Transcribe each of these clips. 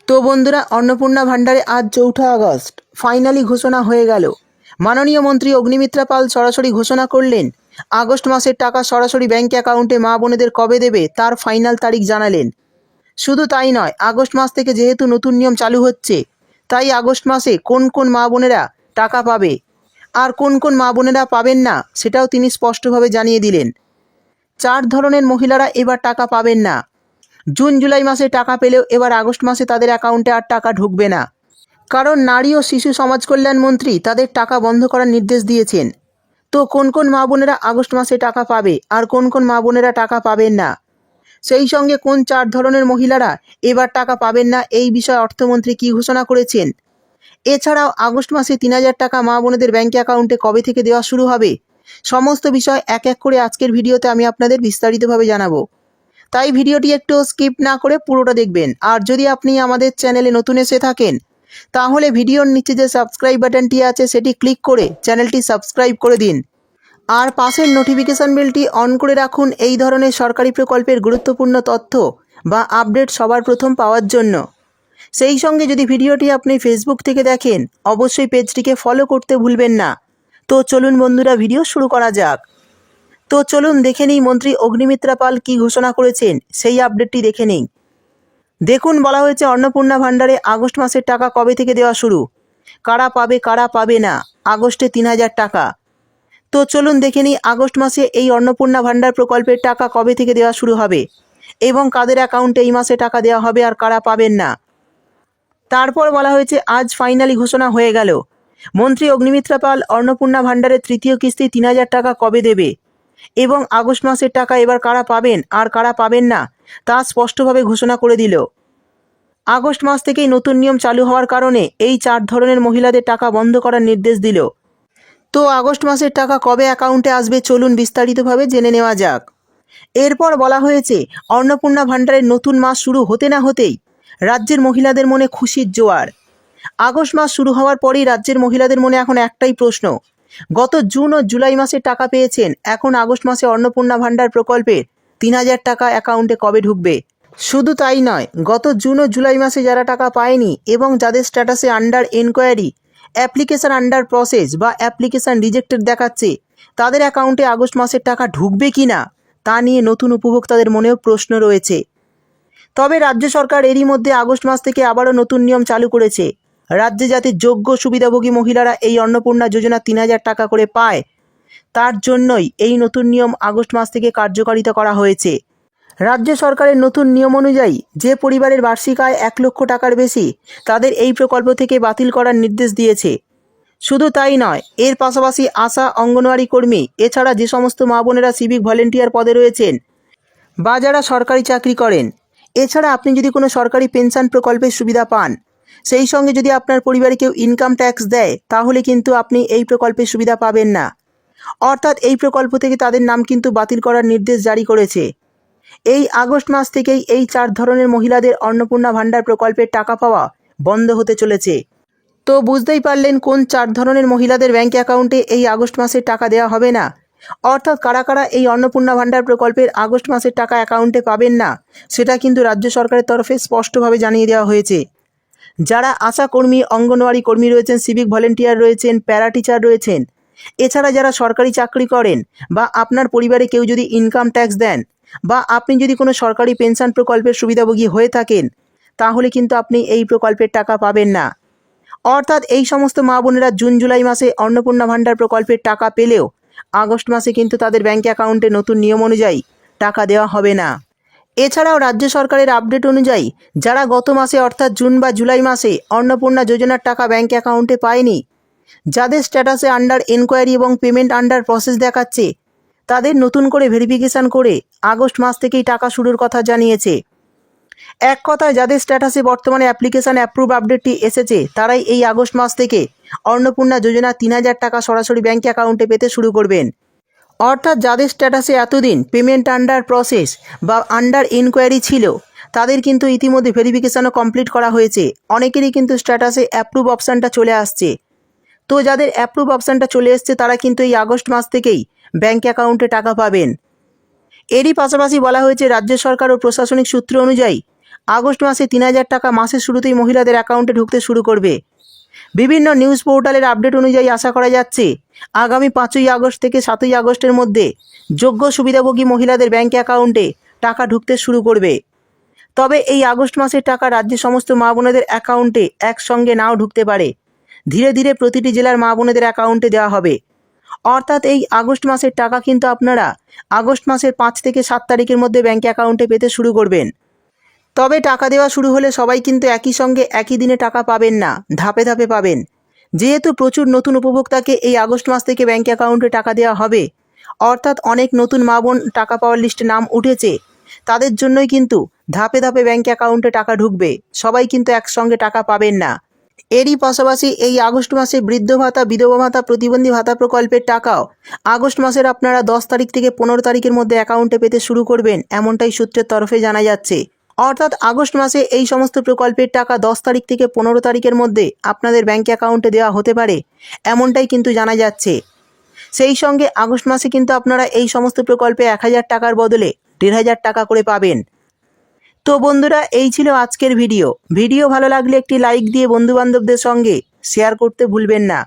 তো বন্ধুরা, অন্নপূর্ণা ভান্ডারে আজ ৪ঠা আগস্ট ফাইনালি ঘোষণা হয়ে গেল। মাননীয় মন্ত্রী অগ্নিমিত্রা পাল সরাসরি ঘোষণা করলেন, আগস্ট মাসের টাকা সরাসরি ব্যাঙ্ক অ্যাকাউন্টে মা বোনেদের কবে দেবে তার ফাইনাল তারিখ জানালেন। শুধু তাই নয়, আগস্ট মাস থেকে যেহেতু নতুন নিয়ম চালু হচ্ছে, তাই আগস্ট মাসে কোন কোন মা বোনেরা টাকা পাবে আর কোন কোন মা বোনেরা পাবেন না সেটাও তিনি স্পষ্টভাবে জানিয়ে দিলেন। 4 ধরনের মহিলারা এবার টাকা পাবেন না। জুন জুলাই মাসে টাকা পেলেও এবার আগস্ট মাসে তাদের অ্যাকাউন্টে আর টাকা ঢুকবে না, কারণ নারী ও শিশু সমাজ কল্যাণ মন্ত্রী তাদের টাকা বন্ধ করার নির্দেশ দিয়েছেন। তো কোন কোন মা বোনেরা আগস্ট মাসে টাকা পাবে আর কোন কোন মা বোনেরা টাকা পাবেন না, সেই সঙ্গে কোন 4 ধরনের মহিলারা এবার টাকা পাবেন না, এই বিষয়ে অর্থমন্ত্রী কী ঘোষণা করেছেন, এছাড়াও আগস্ট মাসে 3000 টাকা মা বোনেদের ব্যাঙ্ক অ্যাকাউন্টে কবে থেকে দেওয়া শুরু হবে, সমস্ত বিষয় এক এক করে আজকের ভিডিওতে আমি আপনাদের বিস্তারিতভাবে জানাবো। তাই ভিডিওটি একটু স্কিপ না করে পুরোটা দেখবেন। আর যদি আপনি আমাদের চ্যানেলে নতুন এসে থাকেন, তাহলে ভিডিওর নিচে যে সাবস্ক্রাইব বাটনটি আছে সেটি ক্লিক করে চ্যানেলটি সাবস্ক্রাইব করে দিন আর পাশের নোটিফিকেশন বেলটি অন করে রাখুন এই ধরনের সরকারি প্রকল্পের গুরুত্বপূর্ণ তথ্য বা আপডেট সবার প্রথম পাওয়ার জন্য। সেই সঙ্গে যদি ভিডিওটি আপনি ফেসবুক থেকে দেখেন, অবশ্যই পেজটিকে ফলো করতে ভুলবেন না। তো চলুন বন্ধুরা, ভিডিও শুরু করা যাক। তো চলুন দেখে নিই মন্ত্রী অগ্নিমিত্রা পাল কী ঘোষণা করেছেন, সেই আপডেটটি দেখে নিই। দেখুন, বলা হয়েছে অন্নপূর্ণা ভান্ডারে আগস্ট মাসের টাকা কবে থেকে দেওয়া শুরু, কারা পাবে না, আগস্টে 3000 টাকা। তো চলুন দেখে নিই আগস্ট মাসে এই অন্নপূর্ণা ভান্ডার প্রকল্পের টাকা কবে থেকে দেওয়া শুরু হবে এবং কাদের অ্যাকাউন্টে এই মাসে টাকা দেওয়া হবে আর কারা পাবেন না। তারপর বলা হয়েছে আজ ফাইনালি ঘোষণা হয়ে গেল, মন্ত্রী অগ্নিমিত্রা পাল অন্নপূর্ণা ভান্ডারের তৃতীয় কিস্তি 3000 টাকা কবে দেবে এবং আগস্ট মাসের টাকা এবার কারা পাবেন আর কারা পাবেন না তা স্পষ্টভাবে ঘোষণা করে দিল। আগস্ট মাস থেকেই নতুন নিয়ম চালু হওয়ার কারণে এই 4 ধরনের মহিলাদের টাকা বন্ধ করার নির্দেশ দিল। তো আগস্ট মাসের টাকা কবে অ্যাকাউন্টে আসবে চলুন বিস্তারিতভাবে জেনে নেওয়া যাক। এরপর বলা হয়েছে অন্নপূর্ণা ভান্ডারের নতুন মাস শুরু হতে না হতেই রাজ্যের মহিলাদের মনে খুশির জোয়ার। আগস্ট মাস শুরু হওয়ার পরেই রাজ্যের মহিলাদের মনে এখন একটাই প্রশ্ন, গত জুন ও জুলাই মাসে টাকা পেয়েছেন, এখন আগস্ট মাসে অন্নপূর্ণা ভান্ডার প্রকল্পের 3000 টাকা অ্যাকাউন্টে কবে ঢুকবে। শুধু তাই নয়, গত জুন ও জুলাই মাসে যারা টাকা পায়নি এবং যাদের স্ট্যাটাসে under enquiry, application under process বা অ্যাপ্লিকেশন রিজেক্টেড দেখাচ্ছে, তাদের অ্যাকাউন্টে আগস্ট মাসের টাকা ঢুকবে কি না তা নিয়ে নতুন উপভোক্তাদের মনেও প্রশ্ন রয়েছে। তবে রাজ্য সরকার এরই মধ্যে আগস্ট মাস থেকে আবারও নতুন নিয়ম চালু করেছে। রাজ্যে যাতে যোগ্য সুবিধাভোগী মহিলারা এই অন্নপূর্ণা যোজনা 3000 টাকা করে পায়, তার জন্যই এই নতুন নিয়ম আগস্ট মাস থেকে কার্যকারিতা করা হয়েছে। রাজ্য সরকারের নতুন নিয়ম অনুযায়ী যে পরিবারের বার্ষিক আয় 1 লক্ষ টাকার বেশি, তাদের এই প্রকল্প থেকে বাতিল করার নির্দেশ দিয়েছে। শুধু তাই নয়, এর পাশাপাশি আশা, অঙ্গনওয়াড়ি কর্মী, এছাড়া যে সমস্ত মা বোনেরা সিভিক ভলেন্টিয়ার পদে রয়েছেন বা যারা সরকারি চাকরি করেন, এছাড়া আপনি যদি কোনো সরকারি পেনশন প্রকল্পের সুবিধা পান, সেই সঙ্গে যদি আপনার পরিবারে কেউ ইনকাম ট্যাক্স দেয়, তাহলে কিন্তু আপনি এই প্রকল্পের সুবিধা পাবেন না। অর্থাৎ এই প্রকল্প থেকে তাদের নাম কিন্তু বাতিল করার নির্দেশ জারি করেছে। এই আগস্ট মাস থেকেই এই 4 ধরনের মহিলাদের অন্নপূর্ণা ভান্ডার প্রকল্পের টাকা পাওয়া বন্ধ হতে চলেছে। তো বুঝতেই পারলেন কোন 4 ধরনের মহিলাদের ব্যাঙ্ক অ্যাকাউন্টে এই আগস্ট মাসের টাকা দেওয়া হবে না, অর্থাৎ কারা কারা এই অন্নপূর্ণা ভান্ডার প্রকল্পের আগস্ট মাসের টাকা অ্যাকাউন্টে পাবেন না, সেটা কিন্তু রাজ্য সরকারের তরফে স্পষ্টভাবে জানিয়ে দেওয়া হয়েছে। যারা আশা কর্মী, অঙ্গনওয়াড়ি কর্মী রয়েছেন, সিভিক ভলেন্টিয়ার রয়েছেন, প্যারা টিচার রয়েছেন, এছাড়া যারা সরকারি চাকরি করেন বা আপনার পরিবারে কেউ যদি ইনকাম ট্যাক্স দেন বা আপনি যদি কোনো সরকারি পেনশন প্রকল্পের সুবিধাভোগী হয়ে থাকেন, তাহলে কিন্তু আপনি এই প্রকল্পের টাকা পাবেন না। অর্থাৎ এই সমস্ত মা বোনেরা জুন জুলাই মাসে অন্নপূর্ণা ভান্ডার প্রকল্পের টাকা পেলেও আগস্ট মাসে কিন্তু তাদের ব্যাঙ্ক অ্যাকাউন্টে নতুন নিয়ম অনুযায়ী টাকা দেওয়া হবে না। এছাড়াও রাজ্য সরকারের আপডেট অনুযায়ী যারা গত মাসে অর্থাৎ জুন বা জুলাই মাসে অন্নপূর্ণা যোজনার টাকা ব্যাঙ্ক অ্যাকাউন্টে পায়নি, যাদের স্ট্যাটাসে আন্ডার এনকোয়ারি এবং পেমেন্ট আন্ডার প্রসেস দেখাচ্ছে, তাদের নতুন করে ভেরিফিকেশন করে আগস্ট মাস থেকেই টাকা শুরুর কথা জানিয়েছে। এক কথায় যাদের স্ট্যাটাসে বর্তমানে অ্যাপ্লিকেশন অ্যাপ্রুভ আপডেটটি এসেছে, তারাই এই আগস্ট মাস থেকে অন্নপূর্ণা যোজনা 3000 টাকা সরাসরি ব্যাঙ্ক অ্যাকাউন্টে পেতে শুরু করবেন। অর্থাৎ যাদের স্ট্যাটাসে এতদিন পেমেন্ট আন্ডার প্রসেস বা আন্ডার ইনকোয়ারি ছিল, তাদের কিন্তু ইতিমধ্যে ভেরিফিকেশনও কমপ্লিট করা হয়েছে। অনেকেরই কিন্তু স্ট্যাটাসে অ্যাপ্রুভ অপশানটা চলে আসছে। তো যাদের অ্যাপ্রুভ অপশানটা চলে এসছে, তারা কিন্তু এই আগস্ট মাস থেকেই ব্যাঙ্ক অ্যাকাউন্টে টাকা পাবেন। এরই পাশাপাশি বলা হয়েছে রাজ্য সরকার ও প্রশাসনিক সূত্র অনুযায়ী আগস্ট মাসে 3,000 টাকা মাসের শুরুতেই মহিলাদের অ্যাকাউন্টে ঢুকতে শুরু করবে। বিভিন্ন নিউজ পোর্টালের আপডেট অনুযায়ী আশা করা যাচ্ছে আগামী 5ই আগস্ট থেকে 7ই আগস্টের মধ্যে যোগ্য সুবিধাভোগী মহিলাদের ব্যাঙ্ক অ্যাকাউন্টে টাকা ঢুকতে শুরু করবে। তবে এই আগস্ট মাসের টাকা রাজ্যের সমস্ত মা বোনেদের অ্যাকাউন্টে একসঙ্গে নাও ঢুকতে পারে। ধীরে ধীরে প্রতিটি জেলার মা বোনেদের অ্যাকাউন্টে দেওয়া হবে। অর্থাৎ এই আগস্ট মাসের টাকা কিন্তু আপনারা আগস্ট মাসের 5 থেকে 7 তারিখের মধ্যে ব্যাঙ্ক অ্যাকাউন্টে পেতে শুরু করবেন। তবে টাকা দেওয়া শুরু হলে সবাই কিন্তু একই সঙ্গে একই দিনে টাকা পাবেন না, ধাপে ধাপে পাবেন। যেহেতু প্রচুর নতুন উপভোক্তাকে এই আগস্ট মাস থেকে ব্যাঙ্ক অ্যাকাউন্টে টাকা দেওয়া হবে, অর্থাৎ অনেক নতুন মা বোন টাকা পাওয়ার লিস্টে নাম উঠেছে, তাদের জন্যই কিন্তু ধাপে ধাপে ব্যাঙ্ক অ্যাকাউন্টে টাকা ঢুকবে। সবাই কিন্তু একসঙ্গে টাকা পাবেন না। এরই পাশাপাশি এই আগস্ট মাসে বৃদ্ধ ভাতা, বিধবা ভাতা, প্রতিবন্ধী ভাতা প্রকল্পের টাকাও আগস্ট মাসের আপনারা 10 তারিখ থেকে 15 তারিখের মধ্যে অ্যাকাউন্টে পেতে শুরু করবেন, এমনটাই সূত্রের তরফে জানা যাচ্ছে। অর্থাৎ আগস্ট মাসে এই সমস্ত প্রকল্পের টাকা 10 তারিখ থেকে 15 তারিখের মধ্যে আপনাদের ব্যাঙ্ক অ্যাকাউন্টে দেওয়া হতে পারে, এমনটাই কিন্তু জানা যাচ্ছে। সেই সঙ্গে আগস্ট মাসে কিন্তু আপনারা এই সমস্ত প্রকল্পে 1,000 টাকার বদলে 1,500 টাকা করে পাবেন। তো বন্ধুরা, এই ছিল আজকের ভিডিও ভালো লাগলে একটি লাইক দিয়ে বন্ধুবান্ধবদের সঙ্গে শেয়ার করতে ভুলবেন না।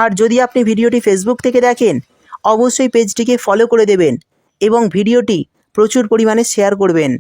আর যদি আপনি ভিডিওটি ফেসবুক থেকে দেখেন, অবশ্যই পেজটিকে ফলো করে দেবেন এবং ভিডিওটি প্রচুর পরিমাণে শেয়ার করবেন।